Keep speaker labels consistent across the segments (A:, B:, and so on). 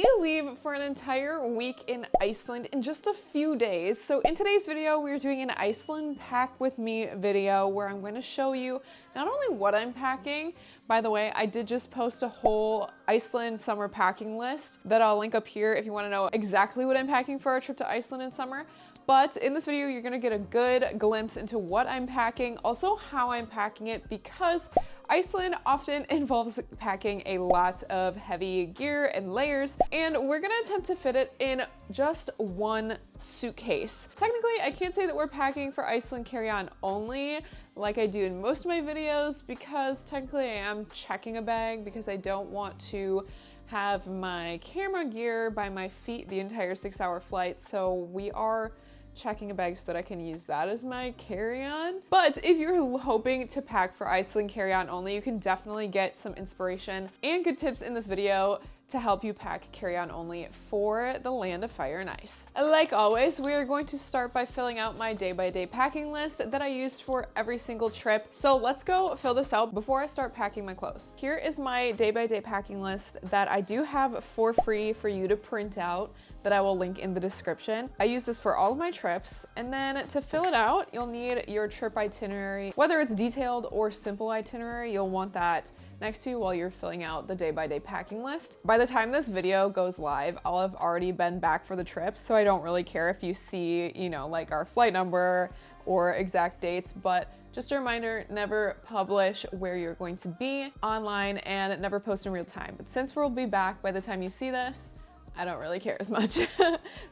A: We leave for an entire week in Iceland in just a few days. So in today's video, we're doing an Iceland pack with me video where I'm going to show you not only what I'm packing. By the way, I did just post a whole Iceland summer packing list that I'll link up here if you want to know exactly what I'm packing for our trip to Iceland in summer. But in this video, you're gonna get a good glimpse into what I'm packing, also how I'm packing it, because Iceland often involves packing a lot of heavy gear and layers, and we're gonna attempt to fit it in just one suitcase. Technically, I can't say that we're packing for Iceland carry-on only, like I do in most of my videos, because technically I am checking a bag because I don't want to have my camera gear by my feet the entire 6-hour flight, so we are checking a bag so that I can use that as my carry-on. But if you're hoping to pack for Iceland carry-on only, you can definitely get some inspiration and good tips in this video to help you pack carry-on only for the land of fire and ice. Like always, we are going to start by filling out my day-by-day packing list that I used for every single trip. So let's go fill this out before I start packing my clothes. Here is my day-by-day packing list that I do have for free for you to print out, that I will link in the description. I use this for all of my trips, and then to fill it out, you'll need your trip itinerary. Whether it's detailed or simple itinerary, you'll want that next to you while you're filling out the day-by-day packing list. By the time this video goes live, I'll have already been back for the trip, so I don't really care if you see, you know, like our flight number or exact dates, but just a reminder, never publish where you're going to be online and never post in real time. But since we'll be back by the time you see this, I don't really care as much.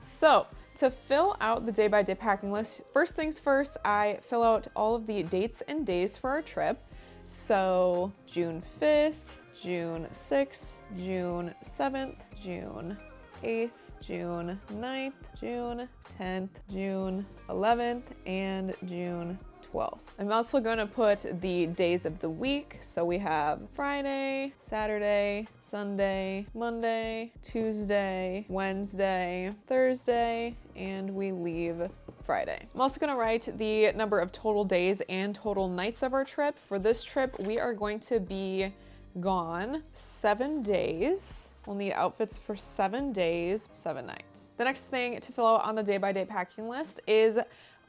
A: So to fill out the day-by-day packing list, first things first, I fill out all of the dates and days for our trip. So June 5th, June 6th, June 7th, June 8th, June 9th, June 10th, June 11th, and June 12th. I'm also going to put the days of the week. So we have Friday, Saturday, Sunday, Monday, Tuesday, Wednesday, Thursday, and we leave Friday. I'm also gonna write the number of total days and total nights of our trip. For this trip, we are going to be gone 7 days. We'll need outfits for 7 days, 7 nights. The next thing to fill out on the day-by-day packing list is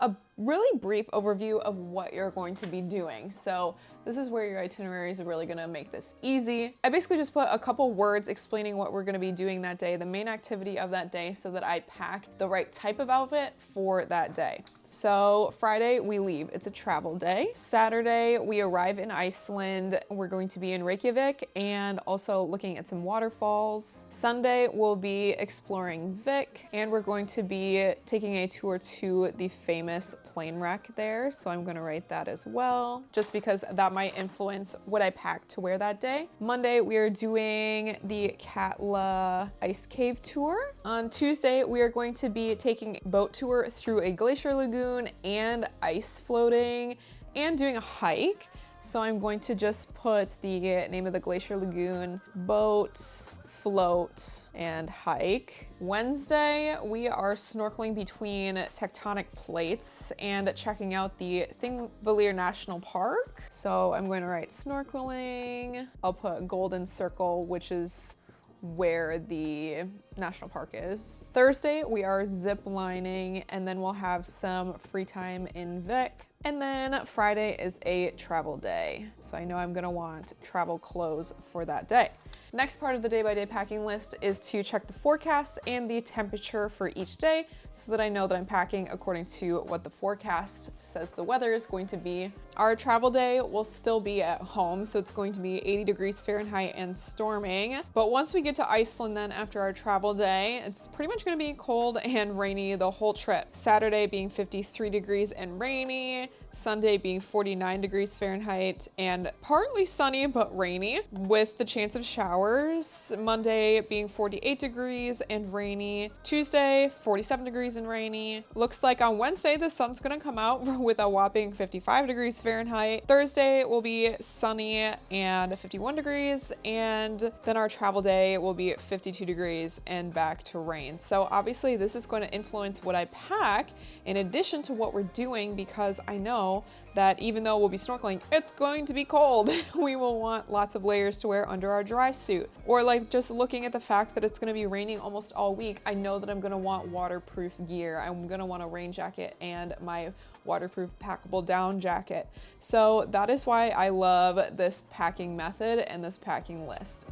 A: a really brief overview of what you're going to be doing. So this is where your itineraries are really gonna make this easy. I basically just put a couple words explaining what we're gonna be doing that day, the main activity of that day, so that I pack the right type of outfit for that day. So Friday, we leave. It's a travel day. Saturday, we arrive in Iceland. We're going to be in Reykjavik and also looking at some waterfalls. Sunday, we'll be exploring Vik, and we're going to be taking a tour to the famous plane wreck there. So I'm gonna write that as well, just because that might influence what I pack to wear that day. Monday, we are doing the Katla Ice Cave tour. On Tuesday, we are going to be taking a boat tour through a glacier lagoon and ice floating and doing a hike. So I'm going to just put the name of the glacier lagoon, boat, float, and hike. Wednesday, we are snorkeling between tectonic plates and checking out the Thingvellir National Park. So I'm going to write snorkeling. I'll put golden circle, which is where the national park is. Thursday, we are zip lining, and then we'll have some free time in Vik. And then Friday is a travel day. So I know I'm gonna want travel clothes for that day. Next part of the day-by-day packing list is to check the forecast and the temperature for each day so that I know that I'm packing according to what the forecast says the weather is going to be. Our travel day will still be at home, so it's going to be 80 degrees Fahrenheit and storming. But once we get to Iceland then after our travel day, it's pretty much gonna be cold and rainy the whole trip. Saturday being 53 degrees and rainy, Sunday being 49 degrees Fahrenheit and partly sunny but rainy with the chance of showers. Monday being 48 degrees and rainy. Tuesday, 47 degrees and rainy. Looks like on Wednesday, the sun's gonna come out with a whopping 55 degrees Fahrenheit. Thursday will be sunny and 51 degrees. And then our travel day will be 52 degrees and back to rain. So obviously this is going to influence what I pack in addition to what we're doing, because I I know that even though we'll be snorkeling, it's going to be cold. We will want lots of layers to wear under our dry suit. Or like just looking at the fact that it's gonna be raining almost all week, I know that I'm gonna want waterproof gear. I'm gonna want a rain jacket and my waterproof packable down jacket. So that is why I love this packing method and this packing list.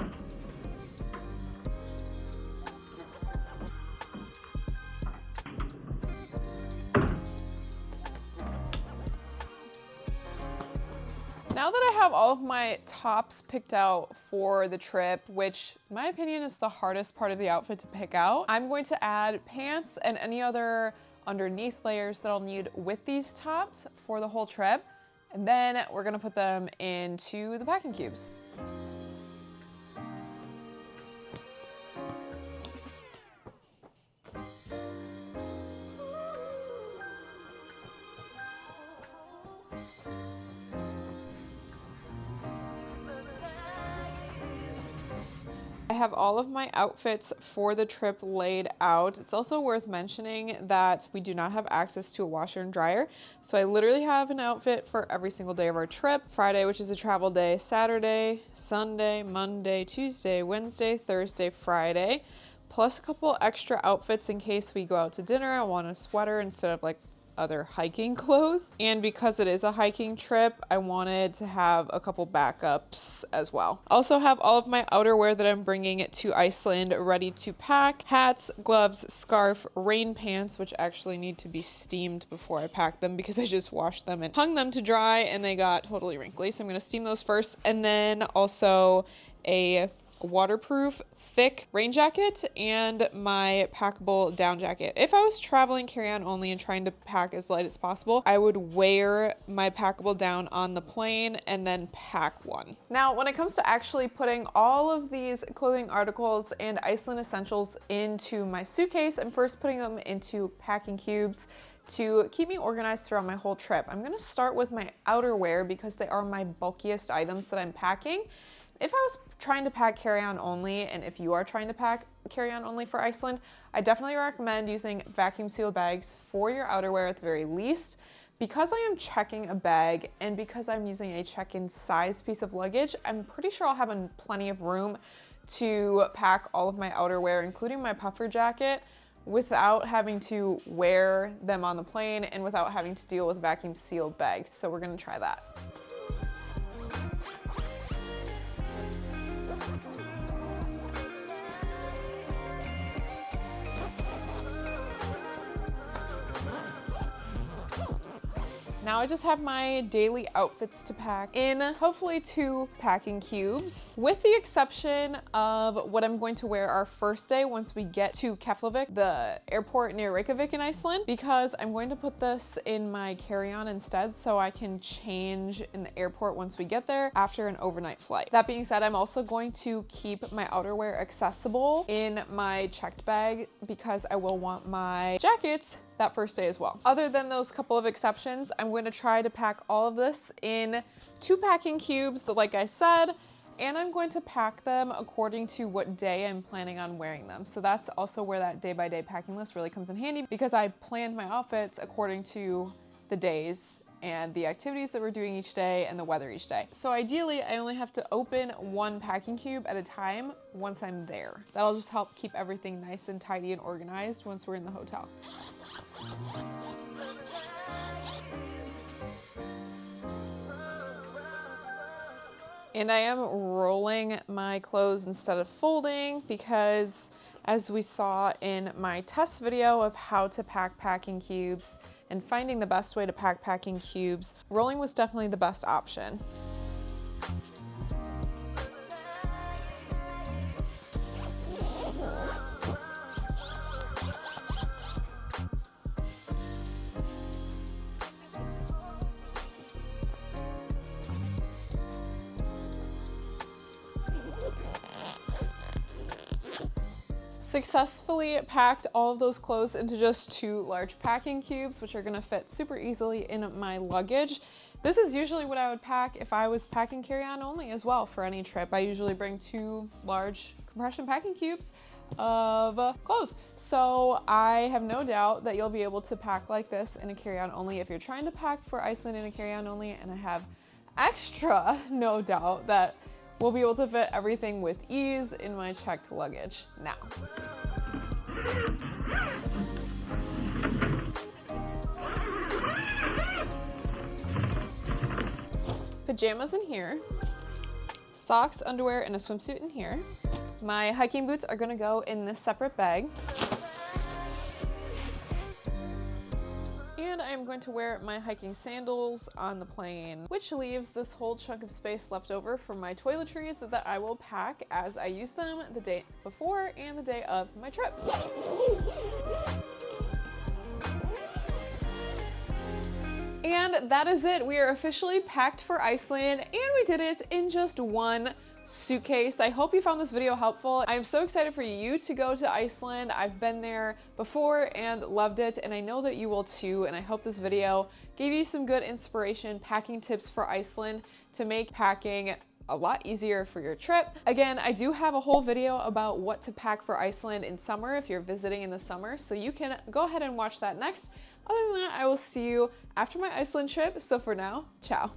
A: Now that I have all of my tops picked out for the trip, which in my opinion is the hardest part of the outfit to pick out, I'm going to add pants and any other underneath layers that I'll need with these tops for the whole trip. And then we're gonna put them into the packing cubes. I have all of my outfits for the trip laid out. It's also worth mentioning that we do not have access to a washer and dryer. So I literally have an outfit for every single day of our trip. Friday, which is a travel day, Saturday, Sunday, Monday, Tuesday, Wednesday, Thursday, Friday, plus a couple extra outfits in case we go out to dinner. I want a sweater instead of like other hiking clothes. And because it is a hiking trip, I wanted to have a couple backups as well. Also have all of my outerwear that I'm bringing to Iceland ready to pack. Hats, gloves, scarf, rain pants, which actually need to be steamed before I pack them because I just washed them and hung them to dry and they got totally wrinkly. So I'm gonna steam those first. And then also a waterproof thick rain jacket and my packable down jacket. If I was traveling carry-on only and trying to pack as light as possible, I would wear my packable down on the plane and then pack one. Now, when it comes to actually putting all of these clothing articles and Iceland essentials into my suitcase, I'm first putting them into packing cubes to keep me organized throughout my whole trip. I'm gonna start with my outerwear because they are my bulkiest items that I'm packing. If I was trying to pack carry-on only, and if you are trying to pack carry-on only for Iceland, I definitely recommend using vacuum sealed bags for your outerwear at the very least. Because I am checking a bag and because I'm using a check-in size piece of luggage, I'm pretty sure I'll have plenty of room to pack all of my outerwear, including my puffer jacket, without having to wear them on the plane and without having to deal with vacuum sealed bags. So we're gonna try that. Now I just have my daily outfits to pack in hopefully 2 packing cubes, with the exception of what I'm going to wear our first day once we get to Keflavik, the airport near Reykjavik in Iceland, because I'm going to put this in my carry-on instead so I can change in the airport once we get there after an overnight flight. That being said, I'm also going to keep my outerwear accessible in my checked bag because I will want my jackets that first day as well. Other than those couple of exceptions, I'm going to try to pack all of this in 2 packing cubes, like I said, and I'm going to pack them according to what day I'm planning on wearing them. So that's also where that day-by-day packing list really comes in handy because I planned my outfits according to the days and the activities that we're doing each day and the weather each day. So ideally, I only have to open 1 packing cube at a time once I'm there. That'll just help keep everything nice and tidy and organized once we're in the hotel. And I am rolling my clothes instead of folding because, as we saw in my test video of how to pack packing cubes and finding the best way to pack packing cubes, rolling was definitely the best option. Successfully packed all of those clothes into just 2 large packing cubes, which are gonna fit super easily in my luggage. This is usually what I would pack if I was packing carry-on only as well for any trip. I usually bring 2 large compression packing cubes, of clothes. So I have no doubt that you'll be able to pack like this in a carry-on only if you're trying to pack for Iceland in a carry-on only, and I have extra no doubt that we'll be able to fit everything with ease in my checked luggage now. Pajamas in here, socks, underwear, and a swimsuit in here. My hiking boots are gonna go in this separate bag. And I'm going to wear my hiking sandals on the plane, which leaves this whole chunk of space left over for my toiletries that I will pack as I use them the day before and the day of my trip. And that is it. We are officially packed for Iceland, and we did it in just one suitcase. I hope you found this video helpful. I'm so excited for you to go to Iceland. I've been there before and loved it, and I know that you will too, and I hope this video gave you some good inspiration, packing tips for Iceland to make packing a lot easier for your trip. Again, I do have a whole video about what to pack for Iceland in summer if you're visiting in the summer, so you can go ahead and watch that next. Other than that, I will see you after my Iceland trip. So for now, ciao.